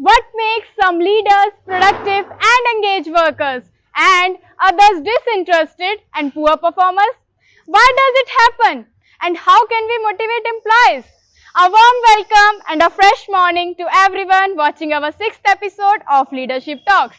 What makes some leaders productive and engaged workers and others disinterested and poor performers? Why does it happen? And how can we motivate employees? A warm welcome and a fresh morning to everyone watching our 6th episode of Leadership Talks.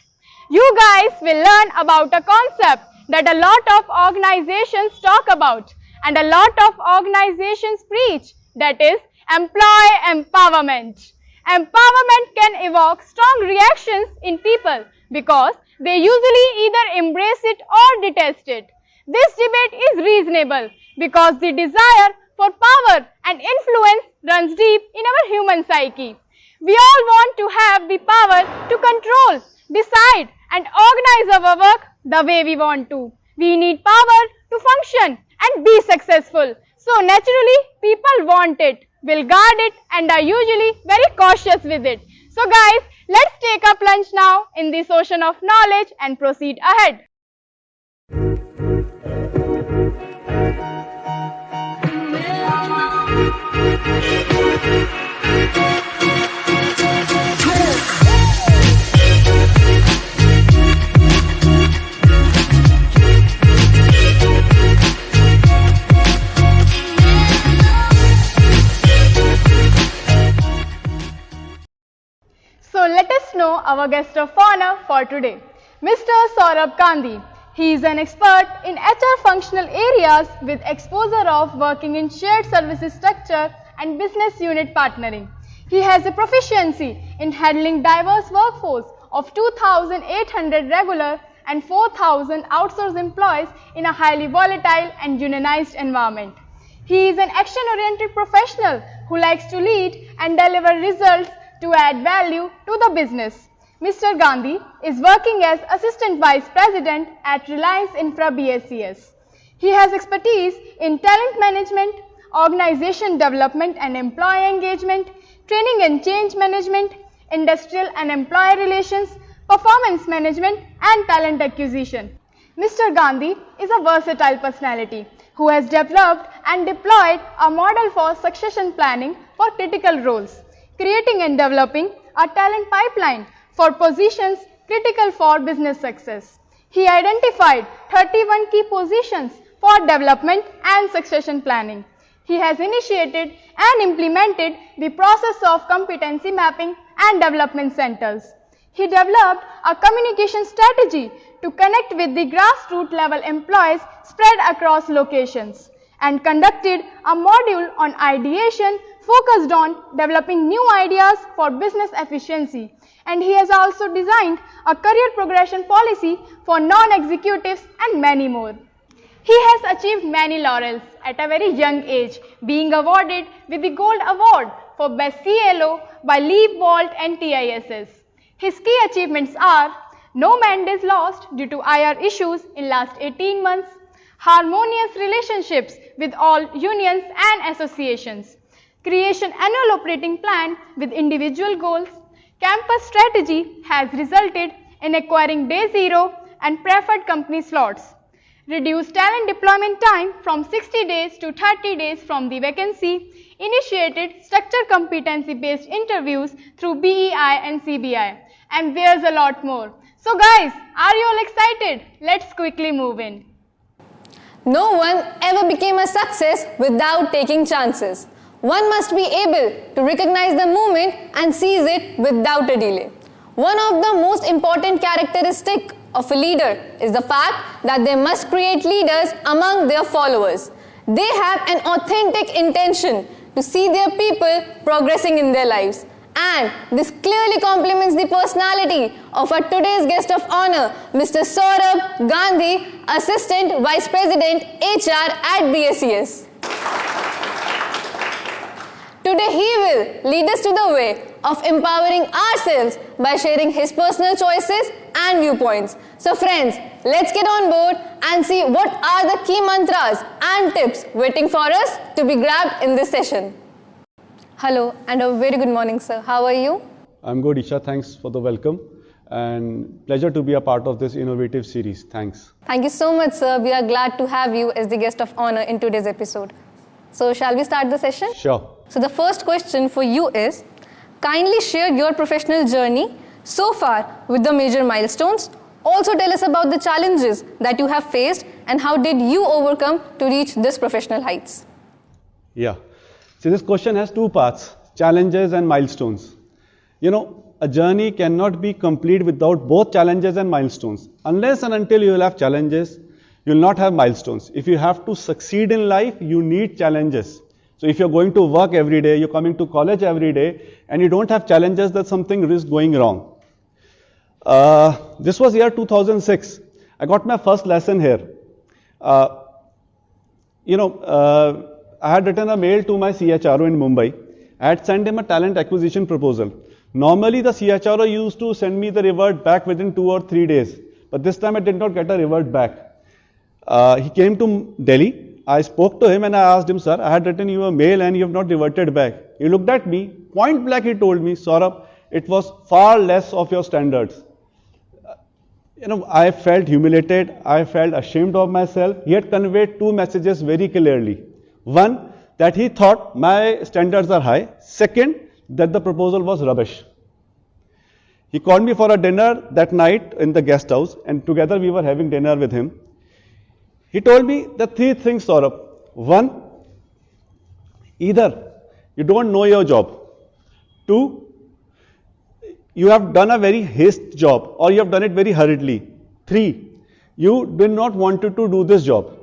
You guys will learn about a concept that a lot of organizations talk about and a lot of organizations preach, that is employee empowerment. Empowerment can evoke strong reactions in people because they usually either embrace it or detest it. This debate is reasonable because the desire for power and influence runs deep in our human psyche. We all want to have the power to control, decide and organize our work the way we want to. We need power to function and be successful. So naturally, people want it, will guard it and are usually very cautious with it. So guys, let's take up lunch now in this ocean of knowledge and proceed ahead. So let us know our guest of honor for today, Mr. Saurabh Gandhi. He is an expert in HR functional areas with exposure of working in shared services structure and business unit partnering. He has a proficiency in handling diverse workforce of 2,800 regular and 4,000 outsourced employees in a highly volatile and unionized environment. He is an action-oriented professional who likes to lead and deliver results to add value to the business. Mr. Gandhi is working as Assistant Vice President at Reliance Infra BACS. He has expertise in talent management, organization development and employee engagement, training and change management, industrial and employee relations, performance management and talent acquisition. Mr. Gandhi is a versatile personality who has developed and deployed a model for succession planning for critical roles, creating and developing a talent pipeline for positions critical for business success. He identified 31 key positions for development and succession planning. He has initiated and implemented the process of competency mapping and development centers. He developed a communication strategy to connect with the grassroots level employees spread across locations and conducted a module on ideation focused on developing new ideas for business efficiency, and he has also designed a career progression policy for non-executives and many more. He has achieved many laurels at a very young age, being awarded with the Gold Award for Best CLO by Leap Vault and TISS. His key achievements are: no mandate lost due to IR issues in last 18 months, harmonious relationships with all unions and associations, creation annual operating plan with individual goals, campus strategy has resulted in acquiring day zero and preferred company slots, reduced talent deployment time from 60 days to 30 days from the vacancy, initiated structured competency-based interviews through BEI and CBI, and there's a lot more. So guys, are you all excited? Let's quickly move in. No one ever became a success without taking chances. One must be able to recognize the moment and seize it without a delay. One of the most important characteristics of a leader is the fact that they must create leaders among their followers. They have an authentic intention to see their people progressing in their lives. And this clearly complements the personality of our today's guest of honor, Mr. Saurabh Gandhi, Assistant Vice President HR at BACS. Today he will lead us to the way of empowering ourselves by sharing his personal choices and viewpoints. So friends, let's get on board and see what are the key mantras and tips waiting for us to be grabbed in this session. Hello and a very good morning, sir. How are you? I'm good, Isha. Thanks for the welcome and pleasure to be a part of this innovative series. Thanks. Thank you so much, sir. We are glad to have you as the guest of honor in today's episode. So shall we start the session? Sure. So the first question for you is, kindly share your professional journey so far with the major milestones. Also tell us about the challenges that you have faced and how did you overcome to reach this professional heights. Yeah. So this question has two parts, challenges and milestones. You know, a journey cannot be complete without both challenges and milestones. Unless and until you will have challenges, you will not have milestones. If you have to succeed in life, you need challenges. So if you're going to work every day, you're coming to college every day, and you don't have challenges, that something is going wrong. This was year 2006. I got my first lesson here. I had written a mail to my CHRO in Mumbai. I had sent him a talent acquisition proposal. Normally, the CHRO used to send me the revert back within 2 or 3 days. But this time, I did not get a revert back. He came to Delhi. I spoke to him and I asked him, sir, I had written you a mail and you have not reverted back. He looked at me. Point blank, he told me, Saurabh, it was far less of your standards. I felt humiliated. I felt ashamed of myself. He had conveyed two messages very clearly. One, that he thought my standards are high. Second, that the proposal was rubbish. He called me for a dinner that night in the guest house, and together we were having dinner with him. He told me the three things, Saurabh. One, either you don't know your job. Two, you have done a very haste job or you have done it very hurriedly. Three, you did not want to do this job.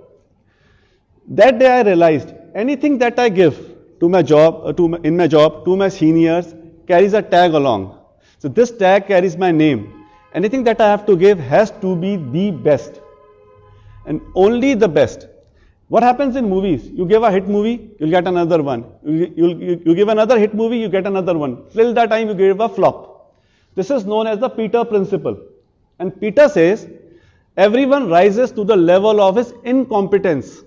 That day I realized anything that I give to my job, to my seniors carries a tag along. So this tag carries my name. Anything that I have to give has to be the best and only the best. What happens in movies? You give a hit movie, you'll get another one. You give another hit movie, you get another one. Till that time you give a flop. This is known as the Peter principle. And Peter says, everyone rises to the level of his incompetence.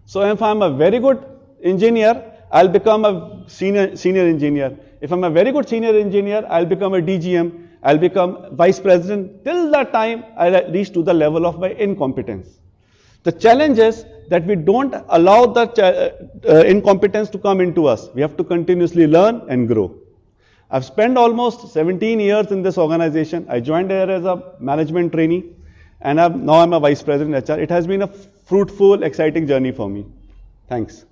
So if I'm a very good engineer, I'll become a senior engineer. If I'm a very good senior engineer, I'll become a DGM, I'll become vice president. Till that time, I'll reach to the level of my incompetence. The challenge is that we don't allow the incompetence to come into us. We have to continuously learn and grow. I've spent almost 17 years in this organization. I joined here as a management trainee, and now I'm a vice president HR. It has been a fruitful, exciting journey for me. Thanks.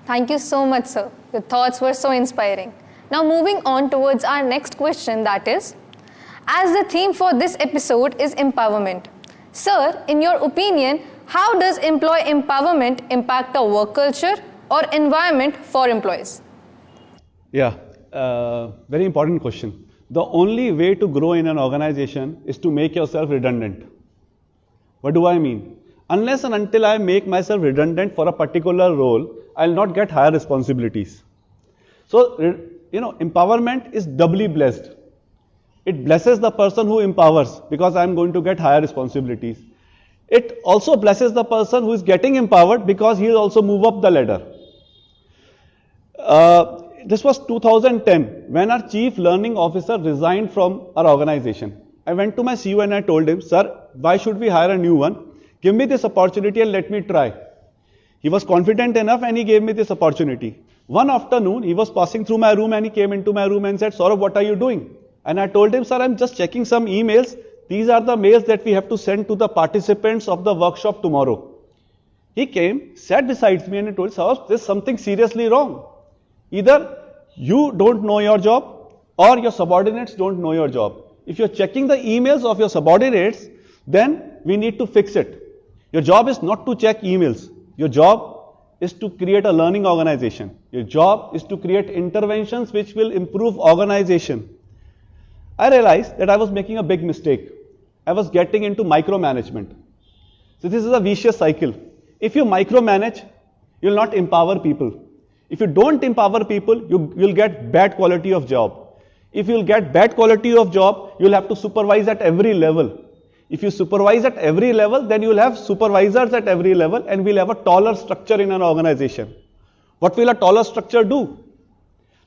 Thank you so much, sir. Your thoughts were so inspiring. Now moving on towards our next question, that is, as the theme for this episode is empowerment. Sir, in your opinion, how does employee empowerment impact the work culture or environment for employees? Yeah. Very important question. The only way to grow in an organization is to make yourself redundant. What do I mean? Unless and until I make myself redundant for a particular role, I'll not get higher responsibilities. So, empowerment is doubly blessed. It blesses the person who empowers because I'm going to get higher responsibilities. It also blesses the person who is getting empowered because he will also move up the ladder. This was 2010 when our chief learning officer resigned from our organization. I went to my CEO and I told him, sir, why should we hire a new one? Give me this opportunity and let me try. He was confident enough and he gave me this opportunity. One afternoon, he was passing through my room and he came into my room and said, Saurabh, what are you doing? And I told him, sir, I'm just checking some emails. These are the mails that we have to send to the participants of the workshop tomorrow. He came, sat beside me and he told, Saurabh, there's something seriously wrong. Either you don't know your job or your subordinates don't know your job. If you're checking the emails of your subordinates, then we need to fix it. Your job is not to check emails. Your job is to create a learning organization. Your job is to create interventions which will improve organization. I realized that I was making a big mistake. I was getting into micromanagement. So this is a vicious cycle. If you micromanage, you will not empower people. If you don't empower people, you'll get bad quality of job. If you'll get bad quality of job, you'll have to supervise at every level. If you supervise at every level, then you'll have supervisors at every level and we'll have a taller structure in an organization. What will a taller structure do?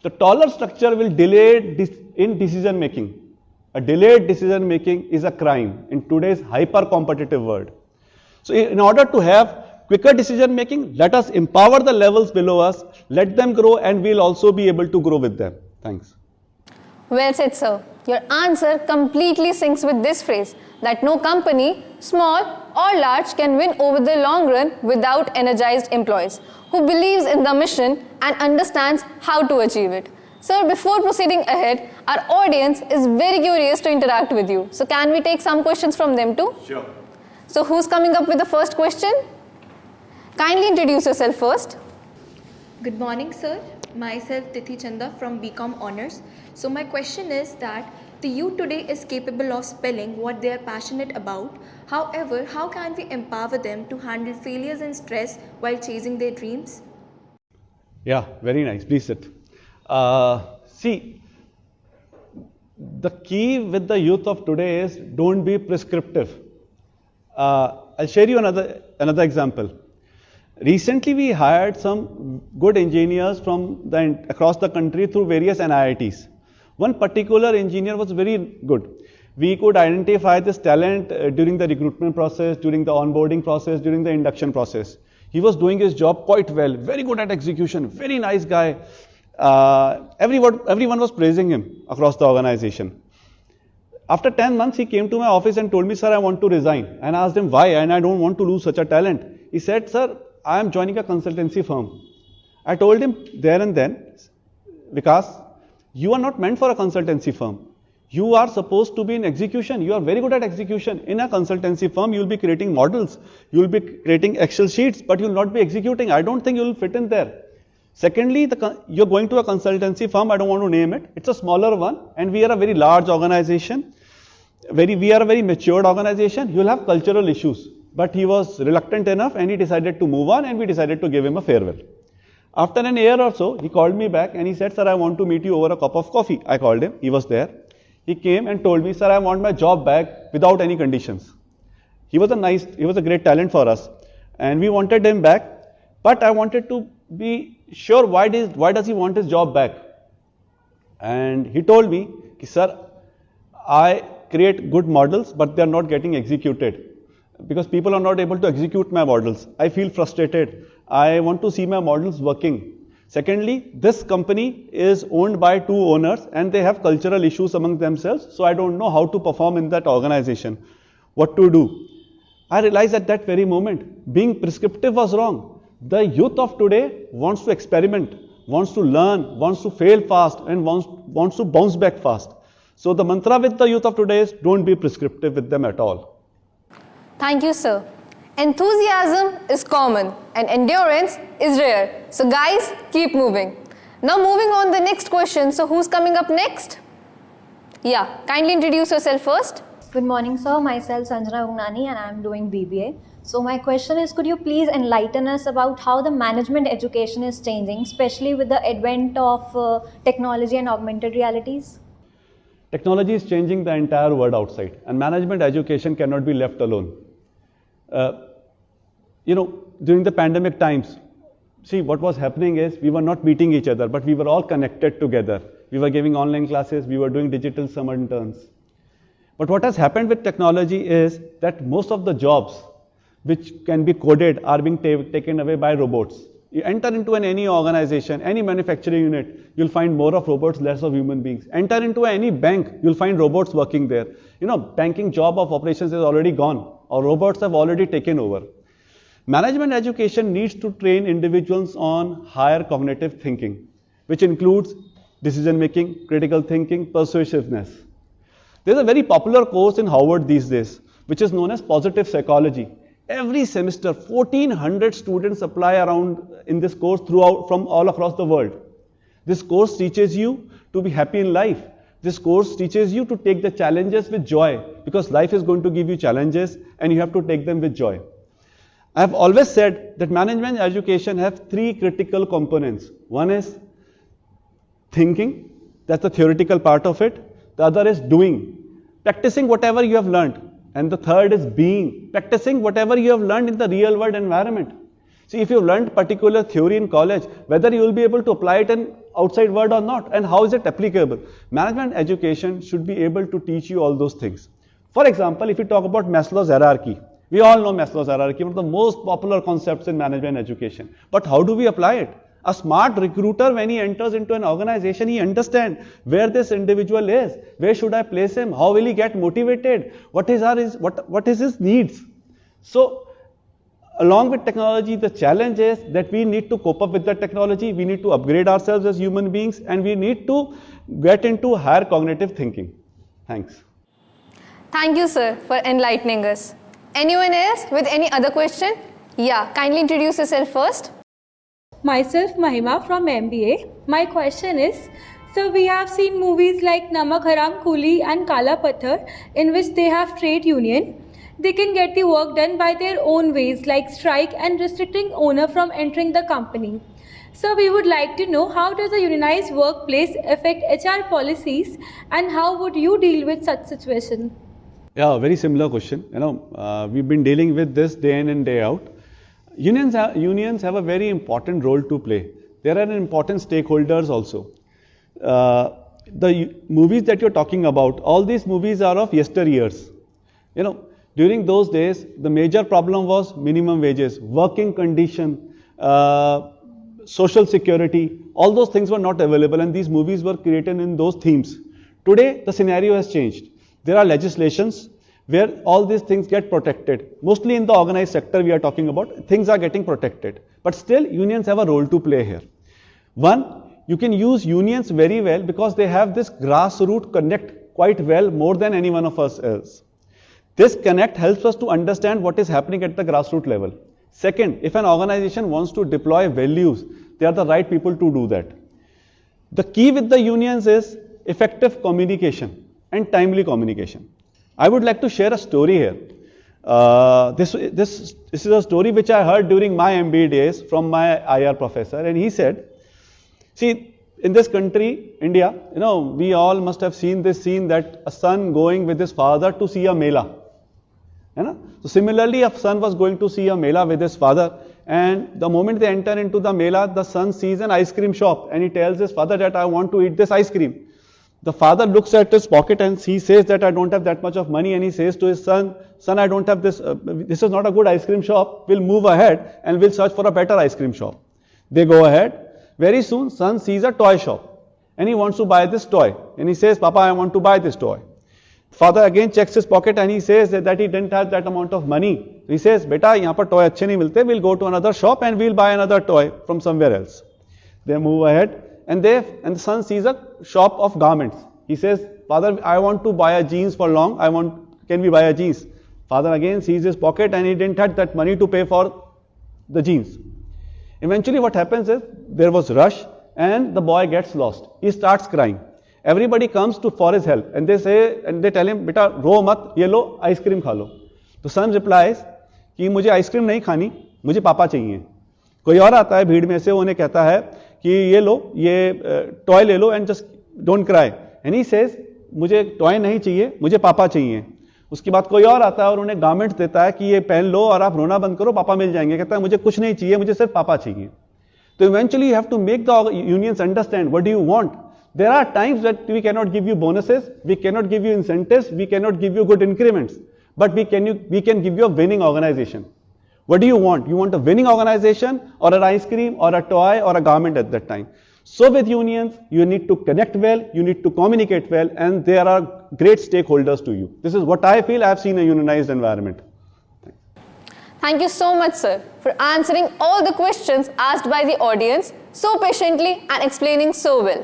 The taller structure will delay in decision making. A delayed decision making is a crime in today's hyper competitive world. So in order to have quicker decision making, let us empower the levels below us, let them grow and we'll also be able to grow with them. Thanks. Well said, sir. Your answer completely syncs with this phrase that no company, small or large, can win over the long run without energized employees who believes in the mission and understands how to achieve it. Sir, before proceeding ahead, our audience is very curious to interact with you. So can we take some questions from them too? Sure. So who's coming up with the first question? Kindly introduce yourself first. Good morning, sir. Myself Tithi Chanda from BCom Honors. So my question is that the youth today is capable of spelling what they are passionate about. However, how can we empower them to handle failures and stress while chasing their dreams? Yeah, very nice. Please sit. See, the key with the youth of today is don't be prescriptive. I'll share you another example. Recently, we hired some good engineers from across the country through various NIITs. One particular engineer was very good. We could identify this talent during the recruitment process, during the onboarding process, during the induction process. He was doing his job quite well, very good at execution, very nice guy. Everyone was praising him across the organization. After 10 months, he came to my office and told me, sir, I want to resign. And I asked him why, and I don't want to lose such a talent. He said, sir, I am joining a consultancy firm. I told him there and then, Vikas, you are not meant for a consultancy firm. You are supposed to be in execution. You are very good at execution. In a consultancy firm, you will be creating models. You will be creating Excel sheets, but you will not be executing. I don't think you will fit in there. Secondly, you're going to a consultancy firm. I don't want to name it. It's a smaller one, and we are a very large organization. We are a very matured organization. You'll have cultural issues. But he was reluctant enough, and he decided to move on, and we decided to give him a farewell. After an year or so, he called me back and he said, sir, I want to meet you over a cup of coffee. I called him. He was there. He came and told me, sir, I want my job back without any conditions. He was a great talent for us. And we wanted him back. But I wanted to be sure why does he want his job back? And he told me, sir, I create good models, but they are not getting executed. Because people are not able to execute my models. I feel frustrated. I want to see my models working. Secondly, this company is owned by two owners and they have cultural issues among themselves. So I don't know how to perform in that organization. What to do? I realized at that very moment, being prescriptive was wrong. The youth of today wants to experiment, wants to learn, wants to fail fast and wants to bounce back fast. So the mantra with the youth of today is don't be prescriptive with them at all. Thank you, sir. Enthusiasm is common and endurance is rare. So guys, keep moving. Now moving on the next question. So who's coming up next? Yeah, kindly introduce yourself first. Good morning, sir. Myself Sanjana Ugnani and I am doing BBA. So my question is, could you please enlighten us about how the management education is changing, especially with the advent of technology and augmented realities? Technology is changing the entire world outside and management education cannot be left alone. During the pandemic times, see what was happening is we were not meeting each other, but we were all connected together. We were giving online classes, we were doing digital summer interns. But what has happened with technology is that most of the jobs which can be coded are being taken away by robots. You enter into any organization, any manufacturing unit, you'll find more of robots, less of human beings. Enter into any bank, you'll find robots working there. Banking job of operations is already gone, or robots have already taken over. Management education needs to train individuals on higher cognitive thinking, which includes decision making, critical thinking, persuasiveness. There's a very popular course in Harvard these days, which is known as positive psychology. Every semester, 1,400 students apply around in this course from all across the world. This course teaches you to be happy in life. This course teaches you to take the challenges with joy, because life is going to give you challenges and you have to take them with joy. I have always said that management education has three critical components. One is thinking, that's the theoretical part of it. The other is doing, practicing whatever you have learned. And the third is being, practicing whatever you have learned in the real world environment. See, if you've learned particular theory in college, whether you will be able to apply it in outside world or not, and how is it applicable? Management education should be able to teach you all those things. For example, if you talk about Maslow's hierarchy, we all know Maslow's hierarchy, one of the most popular concepts in management education. But how do we apply it? A smart recruiter, when he enters into an organization, he understands where this individual is, where should I place him, how will he get motivated, what is his needs. So, along with technology, the challenge is that we need to cope up with the technology, we need to upgrade ourselves as human beings, and we need to get into higher cognitive thinking. Thanks. Thank you, sir, for enlightening us. Anyone else with any other question? Yeah, kindly introduce yourself first. Myself Mahima from MBA. My question is, so we have seen movies like Namak Haram Coolie and Kala Patthar in which they have trade union. They can get the work done by their own ways like strike and restricting owner from entering the company. So we would like to know, how does a unionized workplace affect HR policies and how would you deal with such situation? Yeah, very similar question. We've been dealing with this day in and day out. Unions have a very important role to play. There are important stakeholders also. The movies that you're talking about, all these movies are of yesteryears. During those days, the major problem was minimum wages, working condition, social security. All those things were not available, and these movies were created in those themes. Today, the scenario has changed. There are legislations where all these things get protected. Mostly in the organized sector we are talking about, things are getting protected. But still, unions have a role to play here. One, you can use unions very well because they have this grassroots connect quite well, more than any one of us else. This connect helps us to understand what is happening at the grassroots level. Second, if an organization wants to deploy values, they are the right people to do that. The key with the unions is effective communication and timely communication. I would like to share a story here. This is a story which I heard during my MBA days from my IR professor, and he said, see, in this country, India, we all must have seen this scene that a son going with his father to see a mela. So similarly, a son was going to see a mela with his father, and the moment they enter into the mela, the son sees an ice cream shop and he tells his father that I want to eat this ice cream. The father looks at his pocket and he says that I don't have that much of money, and he says to his son, I don't have this, this is not a good ice cream shop, we'll move ahead and we'll search for a better ice cream shop. They go ahead. Very soon, son sees a toy shop and he wants to buy this toy, and he says, Papa, I want to buy this toy. Father again checks his pocket and he says that he didn't have that amount of money. He says, Beta, yahan par toy achhe nahi milte, we'll go to another shop and we'll buy another toy from somewhere else. They move ahead. And the son sees a shop of garments. He says, Father, I want to buy a jeans for long. Can we buy a jeans? Father again sees his pocket and he didn't have that money to pay for the jeans. Eventually what happens is, there was rush and the boy gets lost. He starts crying. Everybody comes for his help, and they tell him, Beta, ro mat, ye lo, ice cream kha lo. The son replies, कि मुझे ice cream नहीं खानी, मुझे पापा चाहिए. कोई और आता है भीड़ में से, उन्हें कहता है कि ये लो, ये टॉय ले लो and just don't cry. And he says, मुझे टॉय नहीं चाहिए, मुझे पापा चाहिए. उसके बाद कोई और आता है और उन्हें गारमेंट्स देता है कि ये पहन लो और आप रोना बंद करो, पापा मिल जाएंगे. कहता है मुझे कुछ नहीं चाहिए, मुझे सिर्फ पापा चाहिए. तो eventually you have to make the unions understand what do you want. There are times that we cannot give you bonuses, we cannot give you incentives, we cannot give you good increments, but we can give you a winning organization. What do you want? You want a winning organization or an ice cream or a toy or a garment at that time. So with unions, you need to connect well, you need to communicate well, and there are great stakeholders to you. This is what I feel I have seen in a unionized environment. Thank you so much, sir, for answering all the questions asked by the audience so patiently and explaining so well.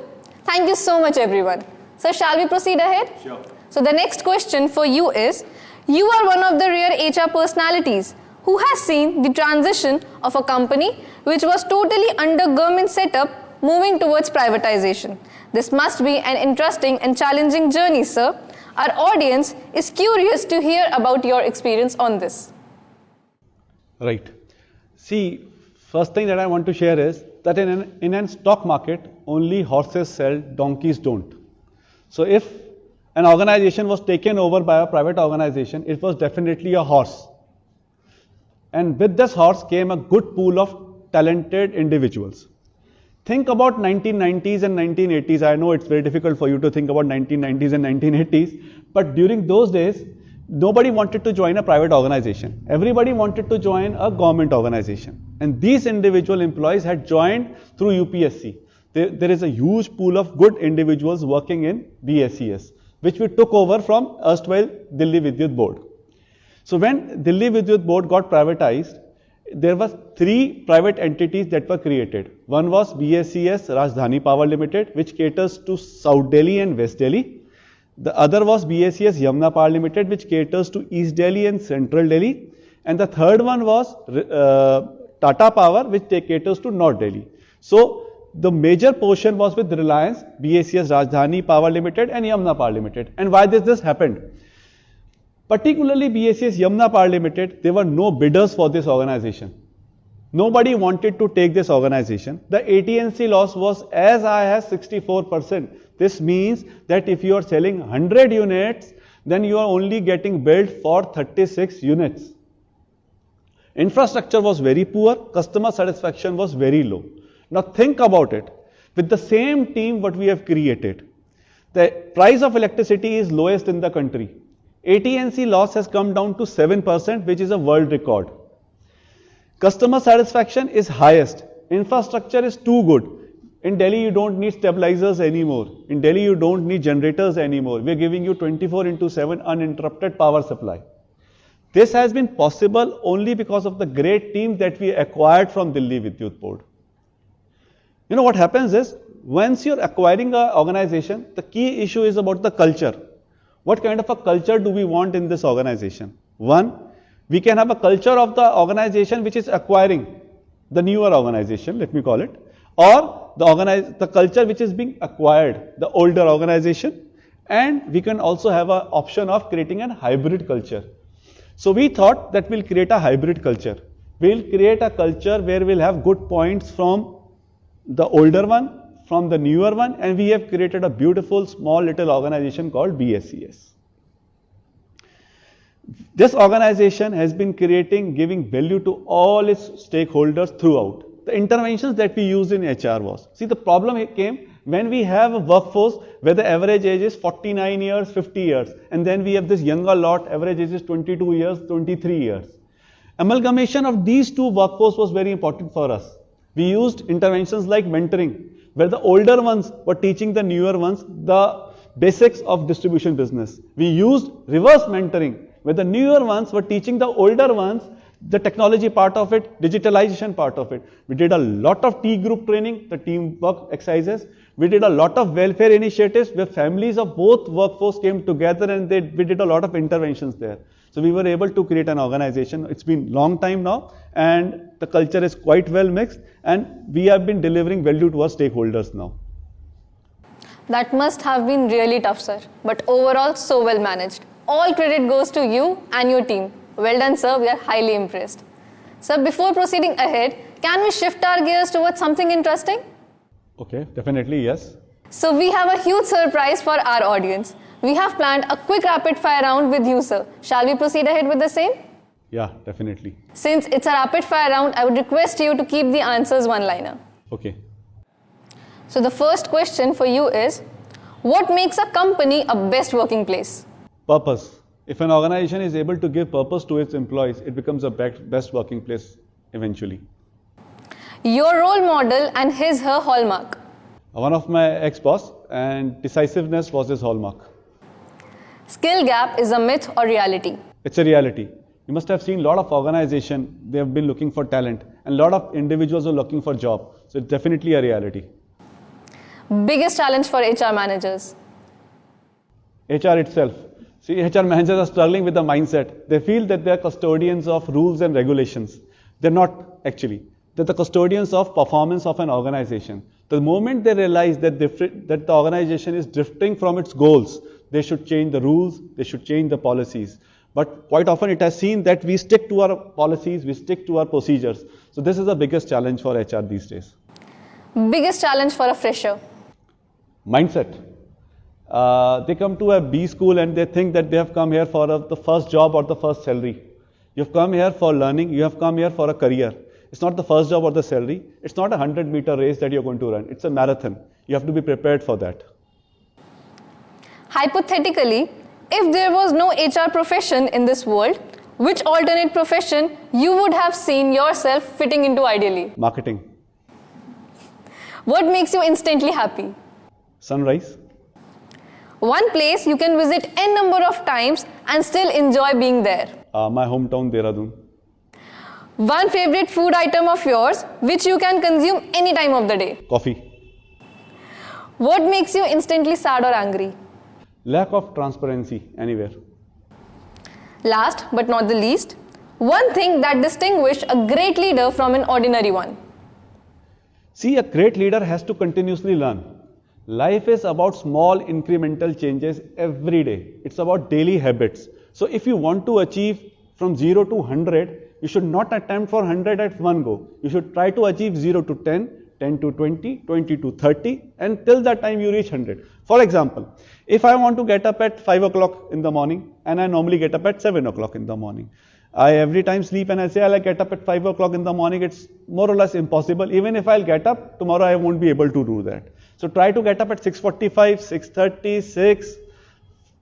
Thank you so much, everyone. So shall we proceed ahead? Sure. So the next question for you is, you are one of the rare HR personalities who has seen the transition of a company which was totally under government setup moving towards privatization. This must be an interesting and challenging journey, sir. Our audience is curious to hear about your experience on this. Right. See, first thing that I want to share is that in a stock market, only horses sell, donkeys don't. So if an organization was taken over by a private organization, it was definitely a horse. And with this horse came a good pool of talented individuals. Think about 1990s and 1980s. I know it's very difficult for you to think about 1990s and 1980s, but during those days, nobody wanted to join a private organization. Everybody wanted to join a government organization. And these individual employees had joined through UPSC. There is a huge pool of good individuals working in BSES, which we took over from erstwhile Delhi Vidyut Board. So when Delhi Vidyut Board got privatized, there were 3 private entities that were created. One was BSES Rajdhani Power Limited, which caters to South Delhi and West Delhi. The other was BSES Yamuna Power Limited, which caters to East Delhi and Central Delhi. And the third one was Tata Power, which caters to North Delhi. So the major portion was with Reliance, BSES Rajdhani Power Limited and Yamuna Power Limited. And why this happened? Particularly BSES Yamuna Power Limited, there were no bidders for this organization. Nobody wanted to take this organization. The AT&C loss was as high as 64%. This means that if you are selling 100 units, then you are only getting billed for 36 units. Infrastructure was very poor, customer satisfaction was very low. Now think about it. With the same team what we have created, the price of electricity is lowest in the country. AT&C loss has come down to 7%, which is a world record. Customer satisfaction is highest. Infrastructure is too good. In Delhi, you don't need stabilizers anymore. In Delhi, you don't need generators anymore. We're giving you 24/7 uninterrupted power supply. This has been possible only because of the great team that we acquired from Delhi Vidyut Board. You know what happens is, once you're acquiring an organization, the key issue is about the culture. What kind of a culture do we want in this organization? One, we can have a culture of the organization which is acquiring the newer organization, let me call it, or the culture which is being acquired, the older organization, and we can also have an option of creating a hybrid culture. So we thought that we'll create a hybrid culture. We'll create a culture where we'll have good points from the older one, from the newer one, and we have created a beautiful small little organization called BSES. This organization has been giving value to all its stakeholders throughout. The interventions that we used in HR was, see, the problem came when we have a workforce where the average age is 49 years, 50 years, and then we have this younger lot, average age is 22 years, 23 years. Amalgamation of these two workforce was very important for us. We used interventions like mentoring, where the older ones were teaching the newer ones the basics of distribution business. We used reverse mentoring, where the newer ones were teaching the older ones the technology part of it, digitalization part of it. We did a lot of T group training, the teamwork exercises. We did a lot of welfare initiatives where families of both workforce came together, and we did a lot of interventions there. So we were able to create an organization. It's been long time now, and the culture is quite well mixed, and we have been delivering value to our stakeholders now. That must have been really tough, sir, but overall so well managed. All credit goes to you and your team. Well done, sir. We are highly impressed. Sir, before proceeding ahead, can we shift our gears towards something interesting? Okay, definitely, yes. So we have a huge surprise for our audience. We have planned a quick rapid fire round with you, sir. Shall we proceed ahead with the same? Yeah, definitely. Since it's a rapid fire round, I would request you to keep the answers one-liner. Okay. So the first question for you is, what makes a company a best working place? Purpose. If an organization is able to give purpose to its employees, it becomes a best working place eventually. Your role model and her hallmark. One of my ex-boss, and decisiveness was his hallmark. Skill gap is a myth or reality? It's a reality. You must have seen a lot of organizations, they have been looking for talent, and a lot of individuals are looking for job. So it's definitely a reality. Biggest challenge for HR managers? HR itself. See, HR managers are struggling with the mindset. They feel that they are custodians of rules and regulations. They're not actually. They're the custodians of performance of an organization. The moment they realize that the organization is drifting from its goals, they should change the rules, they should change the policies. But quite often it has seen that we stick to our policies, we stick to our procedures. So this is the biggest challenge for HR these days. Biggest challenge for a fresher? Mindset. They come to a B school and they think that they have come here for the first job or the first salary. You have come here for learning, you have come here for a career. It's not the first job or the salary. It's not a 100-meter race that you're going to run. It's a marathon. You have to be prepared for that. Hypothetically, if there was no HR profession in this world, which alternate profession you would have seen yourself fitting into ideally? Marketing. What makes you instantly happy? Sunrise. One place you can visit n number of times and still enjoy being there. My hometown, Dehradun. One favorite food item of yours which you can consume any time of the day. Coffee. What makes you instantly sad or angry? Lack of transparency anywhere. Last but not the least, one thing that distinguishes a great leader from an ordinary one. See, a great leader has to continuously learn. Life is about small incremental changes every day. It's about daily habits. So if you want to achieve from 0 to 100, you should not attempt for 100 at one go. You should try to achieve 0 to 10, 10 to 20, 20 to 30, and till that time you reach 100. For example, if I want to get up at 5 o'clock in the morning, and I normally get up at 7 o'clock in the morning, I every time sleep and I say I'll get up at 5 o'clock in the morning, it's more or less impossible. Even if I'll get up, tomorrow I won't be able to do that. So try to get up at 6:45, 6:30, 6,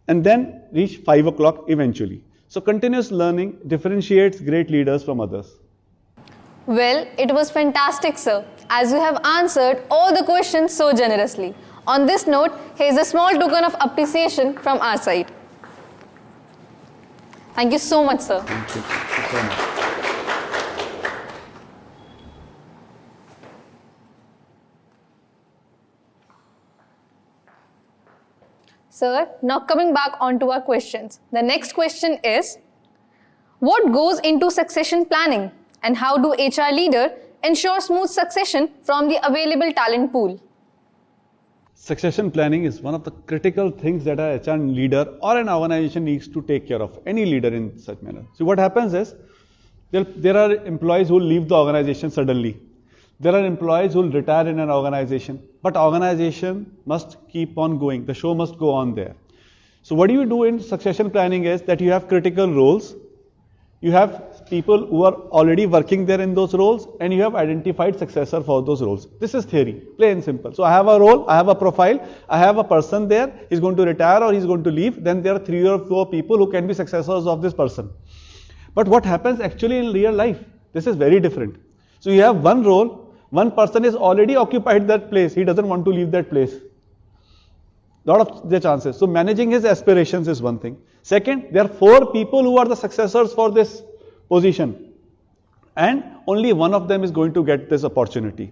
and then reach 5 o'clock eventually. So continuous learning differentiates great leaders from others. Well, it was fantastic, sir, as you have answered all the questions so generously. On this note, here's a small token of appreciation from our side. Thank you so much, sir. Thank you so much. Sir, now coming back onto our questions. The next question is, what goes into succession planning and how do HR leaders ensure smooth succession from the available talent pool? Succession planning is one of the critical things that a HR leader or an organization needs to take care of, any leader in such manner. So what happens is, there are employees who leave the organization suddenly. There are employees who will retire in an organization, but organization must keep on going. The show must go on there. So what do you do in succession planning is that you have critical roles. You have people who are already working there in those roles, and you have identified successor for those roles. This is theory, plain and simple. So I have a role, I have a profile, I have a person there, he's going to retire or he's going to leave. Then there are 3 or 4 people who can be successors of this person. But what happens actually in real life? This is very different. So you have one role, one person is already occupied that place, he doesn't want to leave that place. Lot of the chances. So managing his aspirations is one thing. Second, there are 4 people who are the successors for this position, and only one of them is going to get this opportunity.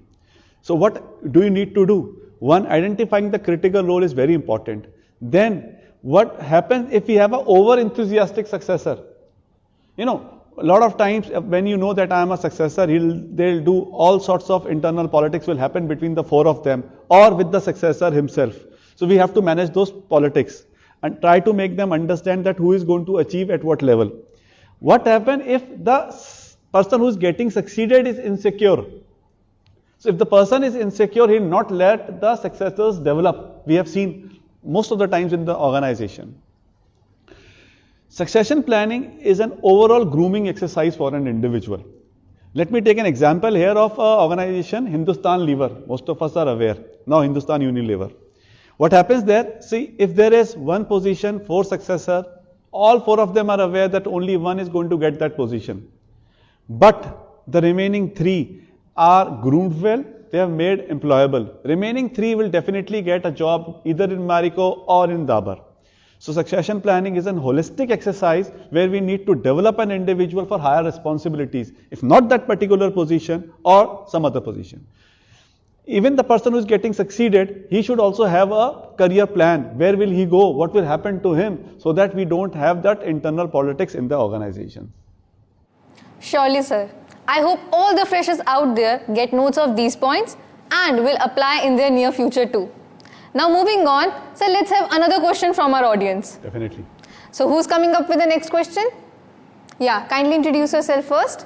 So what do you need to do? One, identifying the critical role is very important. Then what happens if we have an over enthusiastic successor? You know, a lot of times when you know that I am a successor, they'll do all sorts of internal politics will happen between the 4 of them or with the successor himself. So we have to manage those politics and try to make them understand that who is going to achieve at what level. What happens if the person who is getting succeeded is insecure? So if the person is insecure, he will not let the successors develop. We have seen most of the times in the organization. Succession planning is an overall grooming exercise for an individual. Let me take an example here of an organization, Hindustan Lever. Most of us are aware. Now Hindustan Unilever. What happens there? See, if there is one position, 4 successors, all 4 of them are aware that only one is going to get that position. But the remaining 3 are groomed well, they are made employable. Remaining 3 will definitely get a job either in Marico or in Dabur. So succession planning is a holistic exercise where we need to develop an individual for higher responsibilities, if not that particular position or some other position. Even the person who is getting succeeded, he should also have a career plan. Where will he go? What will happen to him? So that we don't have that internal politics in the organization. Surely, sir. I hope all the freshers out there get notes of these points and will apply in their near future too. Now moving on, so let's have another question from our audience. Definitely. So who's coming up with the next question? Yeah, kindly introduce yourself first.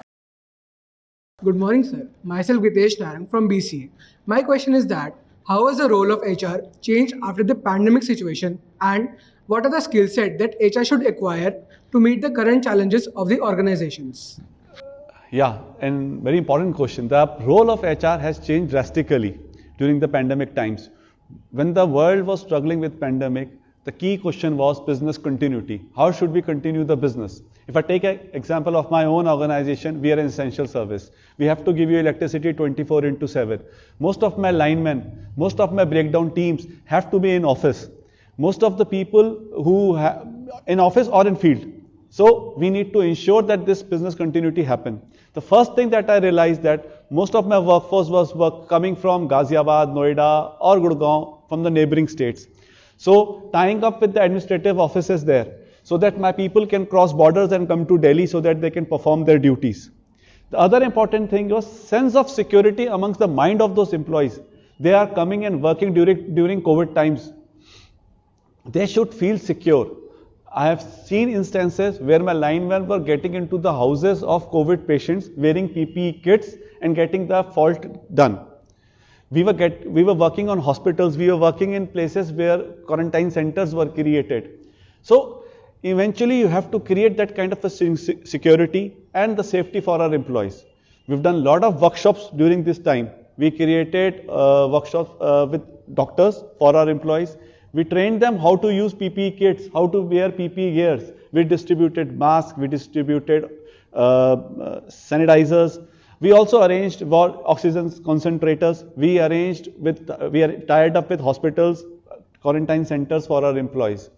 Good morning, sir. Myself Gitesh Narang from BCA. My question is that how has the role of HR changed after the pandemic situation, and what are the skill set that HR should acquire to meet the current challenges of the organizations? Yeah, and very important question. The role of HR has changed drastically during the pandemic times. When the world was struggling with pandemic, the key question was business continuity. How should we continue the business? If I take an example of my own organization, we are an essential service. We have to give you electricity 24/7. Most of my linemen, most of my breakdown teams have to be in office. Most of the people who in office or in field. So we need to ensure that this business continuity happen. The first thing that I realized that most of my workforce was coming from Ghaziabad, Noida or Gurgaon, from the neighboring states. So tying up with the administrative offices there so that my people can cross borders and come to Delhi so that they can perform their duties. The other important thing was sense of security amongst the mind of those employees. They are coming and working during COVID times. They should feel secure. I have seen instances where my linemen were getting into the houses of COVID patients, wearing PPE kits and getting the fault done. We were working on hospitals, we were working in places where quarantine centers were created. So eventually you have to create that kind of a security and the safety for our employees. We've done a lot of workshops during this time. We created workshops with doctors for our employees. We trained them how to use PPE kits, how to wear PPE gears. We distributed masks, we distributed sanitizers. We also arranged oxygen concentrators. We are tied up with hospitals, quarantine centers for our employees.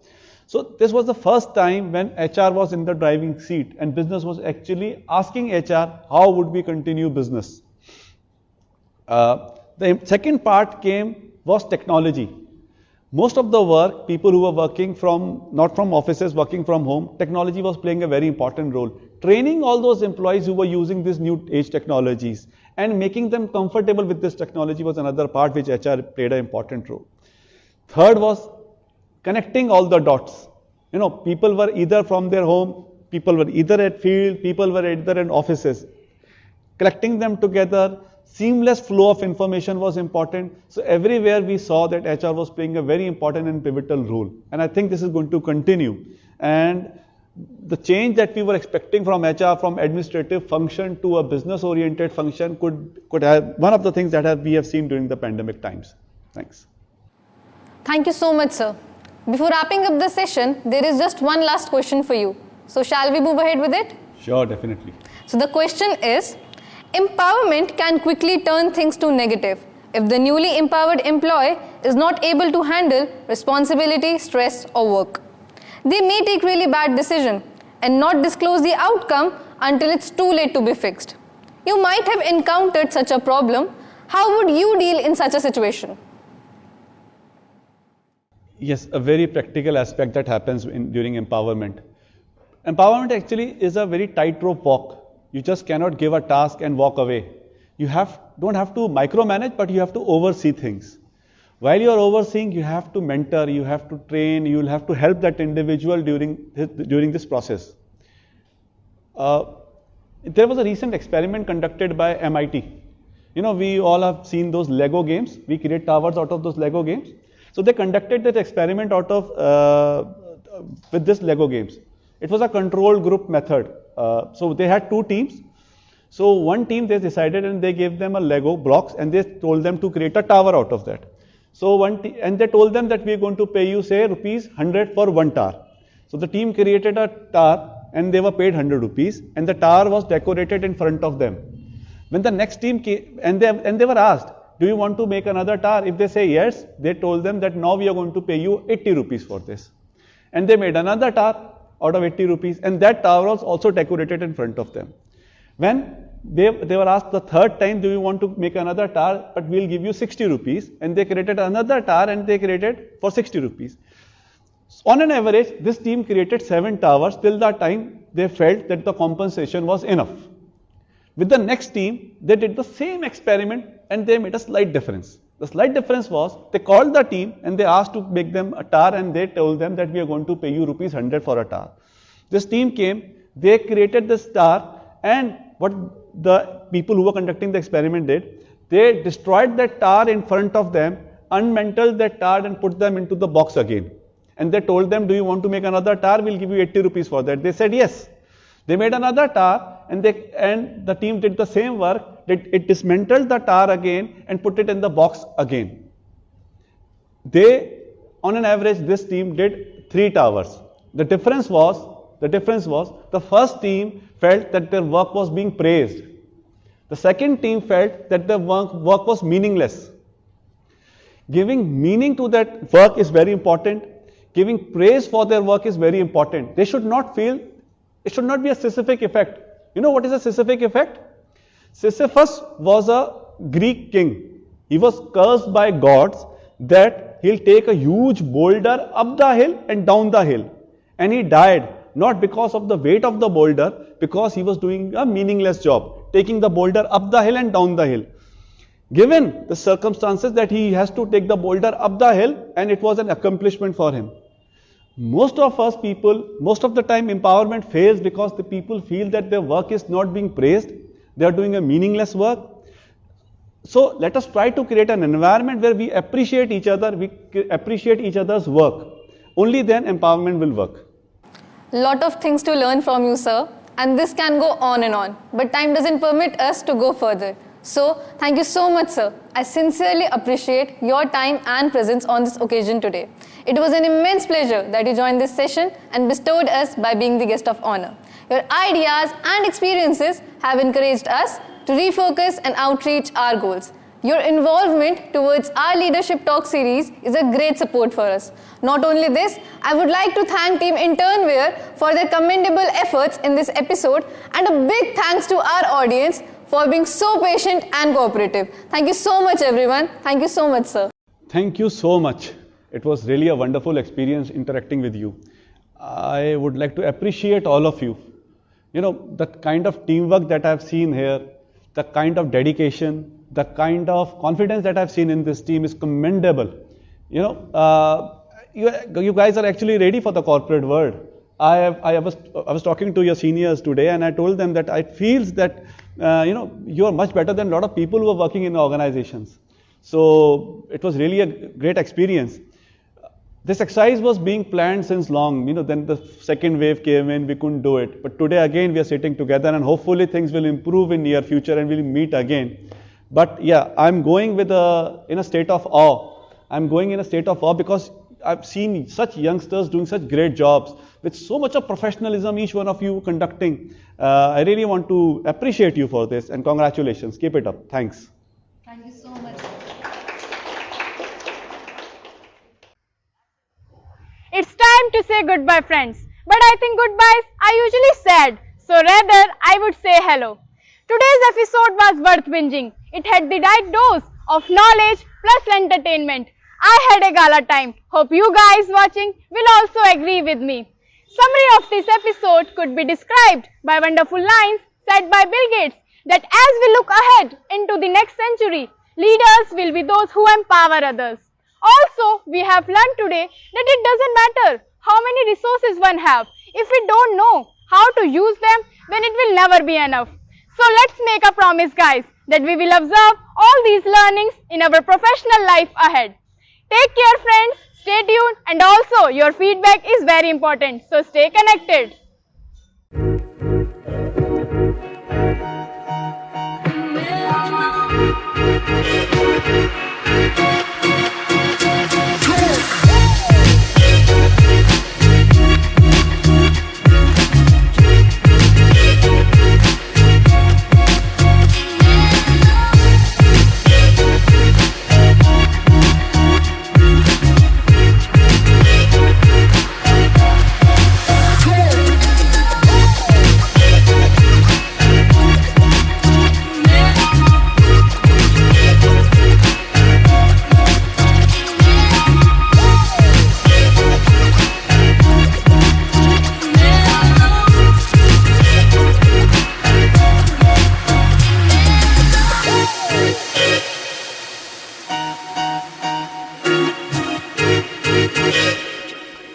So this was the first time when HR was in the driving seat and business was actually asking HR, how would we continue business? The second part was technology. Most of the work, people who were working not from offices, working from home, technology was playing a very important role. Training all those employees who were using these new age technologies and making them comfortable with this technology was another part which HR played an important role. Third was connecting all the dots. People were either from their home, people were either at field, people were either in offices. Collecting them together, seamless flow of information was important. So everywhere we saw that HR was playing a very important and pivotal role. And I think this is going to continue. And the change that we were expecting from HR, from administrative function to a business-oriented function could have one of the things that we have seen during the pandemic times. Thanks. Thank you so much, sir. Before wrapping up the session, there is just one last question for you. So shall we move ahead with it? Sure, definitely. So the question is, empowerment can quickly turn things to negative if the newly empowered employee is not able to handle responsibility, stress or work. They may take really bad decision and not disclose the outcome until it's too late to be fixed. You might have encountered such a problem. How would you deal in such a situation? Yes, a very practical aspect that happens during empowerment. Empowerment actually is a very tightrope walk. You just cannot give a task and walk away. You don't have to micromanage, but you have to oversee things. While you are overseeing, you have to mentor, you have to train, you will have to help that individual during this process. There was a recent experiment conducted by MIT. We all have seen those Lego games. We create towers out of those Lego games. So they conducted that experiment with this Lego games. It was a control group method. So they had two teams. So one team they decided and they gave them a Lego blocks and they told them to create a tower out of that. So and they told them that we are going to pay you say rupees 100 for one tower. So the team created a tower and they were paid 100 rupees and the tower was decorated in front of them. When the next team came and they were asked, do you want to make another tower? If they say yes, they told them that now we are going to pay you 80 rupees for this. And they made another tower out of 80 rupees and that tower was also decorated in front of them. When they were asked the third time, do you want to make another tower, but we'll give you 60 rupees, and they created another tower and they created for 60 rupees. On an average, this team created 7 towers till the time they felt that the compensation was enough. With the next team, they did the same experiment and they made a slight difference. The slight difference was they called the team and they asked to make them a tower and they told them that we are going to pay you rupees 100 for a tower. This team came, they created this tower, and what the people who were conducting the experiment did, they destroyed that tower in front of them, unmantled that tower and put them into the box again. And they told them, do you want to make another tower? We'll give you 80 rupees for that. They said yes. They made another tower and the team did the same work. It dismantled the tower again and put it in the box again. They on an average, this team did 3 towers. The difference was the first team felt that their work was being praised. The second team felt that the work was meaningless. Giving meaning to that work is very important. Giving praise for their work is very important. They should not feel, it should not be a Sisyphic effect. You know what is a Sisyphic effect? Sisyphus was a Greek king. He was cursed by gods that he'll take a huge boulder up the hill and down the hill. And he died, not because of the weight of the boulder, because he was doing a meaningless job, taking the boulder up the hill and down the hill. Given the circumstances that he has to take the boulder up the hill, and it was an accomplishment for him. Most of us people, most of the time empowerment fails because the people feel that their work is not being praised. They are doing a meaningless work. So let us try to create an environment where we appreciate each other, we appreciate each other's work. Only then empowerment will work. Lot of things to learn from you, sir, and this can go on and on, but time doesn't permit us to go further. So, thank you so much, sir. I sincerely appreciate your time and presence on this occasion today. It was an immense pleasure that you joined this session and bestowed us by being the guest of honor. Your ideas and experiences have encouraged us to refocus and outreach our goals. Your involvement towards our Leadership Talk series is a great support for us. Not only this, I would like to thank Team Internwear for their commendable efforts in this episode, and a big thanks to our audience for being so patient and cooperative. Thank you so much, everyone. Thank you so much, sir. Thank you so much. It was really a wonderful experience interacting with you. I would like to appreciate all of you. You know, the kind of teamwork that I've seen here, the kind of dedication, the kind of confidence that I've seen in this team is commendable. You know, you guys are actually ready for the corporate world. I was talking to your seniors today, and I told them that it feels that you are much better than a lot of people who are working in organizations. So it was really a great experience. This exercise was being planned since long. You know, then the second wave came in, we couldn't do it. But today again we are sitting together, and hopefully things will improve in near future and we'll meet again. But yeah, I'm going in a state of awe. I'm going in a state of awe because I've seen such youngsters doing such great jobs with so much of professionalism, each one of you conducting. I really want to appreciate you for this, and congratulations. Keep it up. Thanks. Thank you so much. It's time to say goodbye, friends. But I think goodbyes are usually sad, so rather I would say hello. Today's episode was worth binging. It had the right dose of knowledge plus entertainment. I had a gala time. Hope you guys watching will also agree with me. Summary of this episode could be described by wonderful lines said by Bill Gates that as we look ahead into the next century, leaders will be those who empower others. Also, we have learned today that it doesn't matter how many resources one have. If we don't know how to use them, then it will never be enough. So let's make a promise, guys, that we will observe all these learnings in our professional life ahead. Take care, friends. Stay tuned, and also your feedback is very important. So stay connected. Thank you.